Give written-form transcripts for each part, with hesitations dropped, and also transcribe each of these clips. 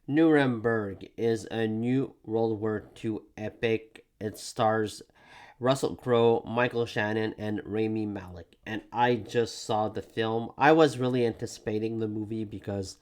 Nuremberg is a new World War II epic. It stars Russell Crowe, Michael Shannon, and Raimi Malek. And I just saw the film. I was really anticipating the movie because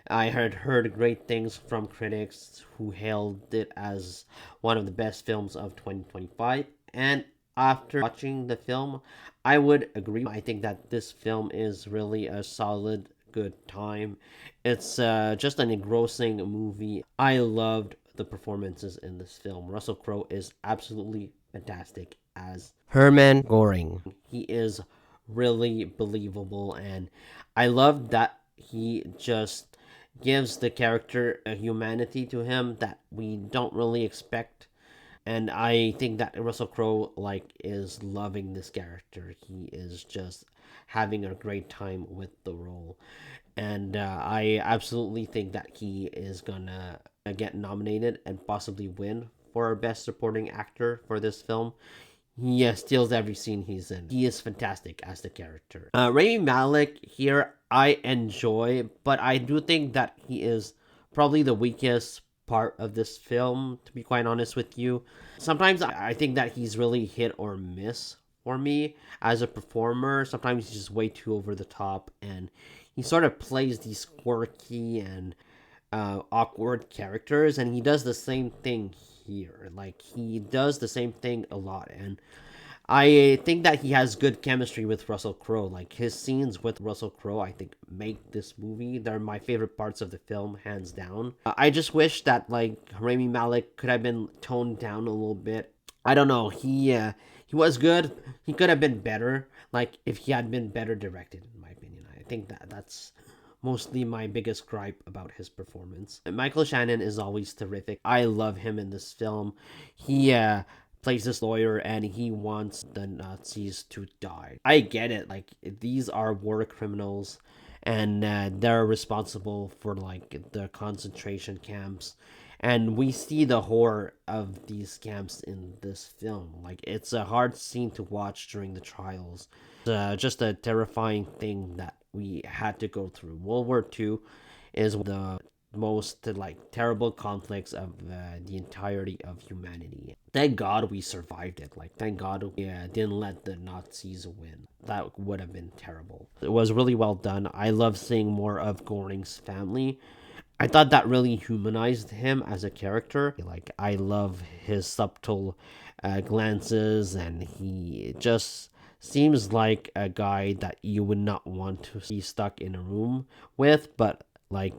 I had heard great things from critics who hailed it as one of the best films of 2025. And after watching the film, I would agree. I think that this film is really a solid, good time. It's just an engrossing movie. I loved the performances in this film. Russell Crowe is absolutely fantastic as Herman Goring. He is really believable, and I love that he just gives the character a humanity to him that we don't really expect. And I think that Russell Crowe is loving this character. He is just having a great time with the role, and I absolutely think that he is gonna get nominated and possibly win for Best Supporting Actor for this film. He steals every scene he's in. He is fantastic as the character. Rami Malek here, I enjoy, but I do think that he is probably the weakest part of this film, to be quite honest with you. Sometimes I think that he's really hit or miss for me as a performer. Sometimes he's just way too over the top, and he sort of plays these quirky and awkward characters, and he does the same thing here. Like, he does the same thing a lot, and I think that he has good chemistry with Russell Crowe. Like, his scenes with Russell Crowe, I think, make this movie. They're my favorite parts of the film, hands down. I just wish that Rami Malek could have been toned down a little bit. I don't know. He was good. He could have been better. Like, if he had been better directed, in my opinion. I think that's mostly my biggest gripe about his performance. And Michael Shannon is always terrific. I love him in this film. He plays this lawyer, and he wants the Nazis to die. I get it. Like, these are war criminals, and they're responsible for the concentration camps. And we see the horror of these camps in this film. Like, it's a hard scene to watch during the trials. It's just a terrifying thing that we had to go through. World War II is the most terrible conflicts of the entirety of humanity. Thank God we survived it. Thank God we didn't let the Nazis win. That would have been terrible. It was really well done. I love seeing more of Goring's family. I thought that really humanized him as a character. I love his subtle glances, and he just seems like a guy that you would not want to see stuck in a room with, but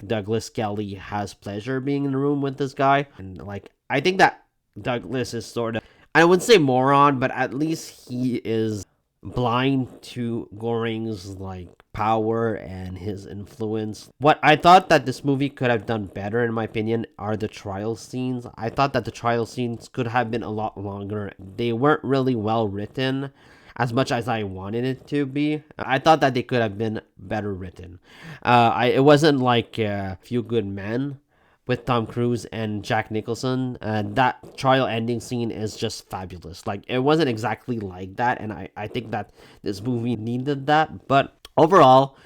Douglas Kelly has pleasure being in a room with this guy. And I think that Douglas is sort of, I wouldn't say moron, but at least he is blind to Goring's power and his influence. What I thought that this movie could have done better, in my opinion, are the trial scenes. I thought that the trial scenes could have been a lot longer. They weren't really well written as much as I wanted it to be. I thought that they could have been better written. It wasn't like Few Good Men with Tom Cruise and Jack Nicholson. That trial ending scene is just fabulous. It wasn't exactly like that, and I think that this movie needed that. But overall,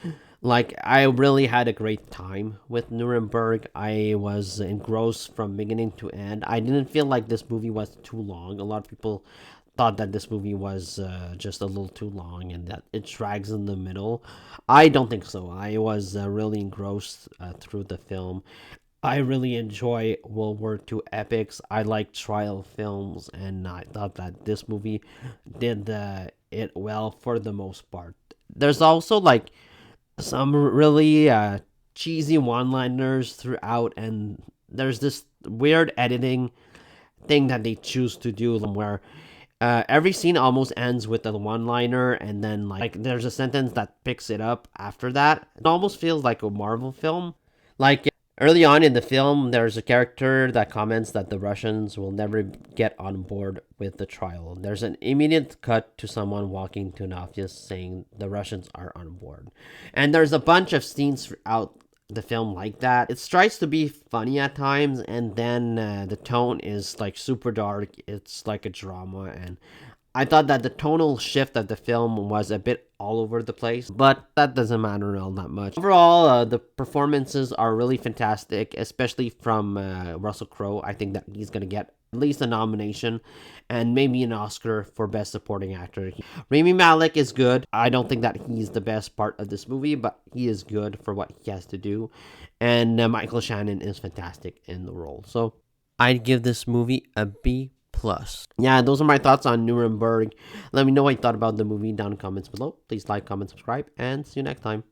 I really had a great time with Nuremberg. I was engrossed from beginning to end. I didn't feel like this movie was too long. A lot of people thought that this movie was just a little too long and that it drags in the middle. I don't think so. I was really engrossed through the film. I really enjoy World War II epics. I like trial films, and I thought that this movie did it well for the most part. There's also some really cheesy one-liners throughout, and there's this weird editing thing that they choose to do where every scene almost ends with a one-liner, and then there's a sentence that picks it up after that. It almost feels like a Marvel film. Early on in the film, there's a character that comments that the Russians will never get on board with the trial. There's an immediate cut to someone walking to an office saying the Russians are on board. And there's a bunch of scenes throughout the film like that. It tries to be funny at times, and then the tone is super dark. It's like a drama, and I thought that the tonal shift of the film was a bit all over the place, but that doesn't matter all that much. Overall, the performances are really fantastic, especially from Russell Crowe. I think that he's gonna get at least a nomination and maybe an Oscar for Best Supporting Actor. Rami Malek is good. I don't think that he's the best part of this movie, but he is good for what he has to do. And Michael Shannon is fantastic in the role. So I'd give this movie a B plus. Yeah, those are my thoughts on Nuremberg. Let me know what you thought about the movie down in the comments below. Please like, comment, subscribe, and see you next time.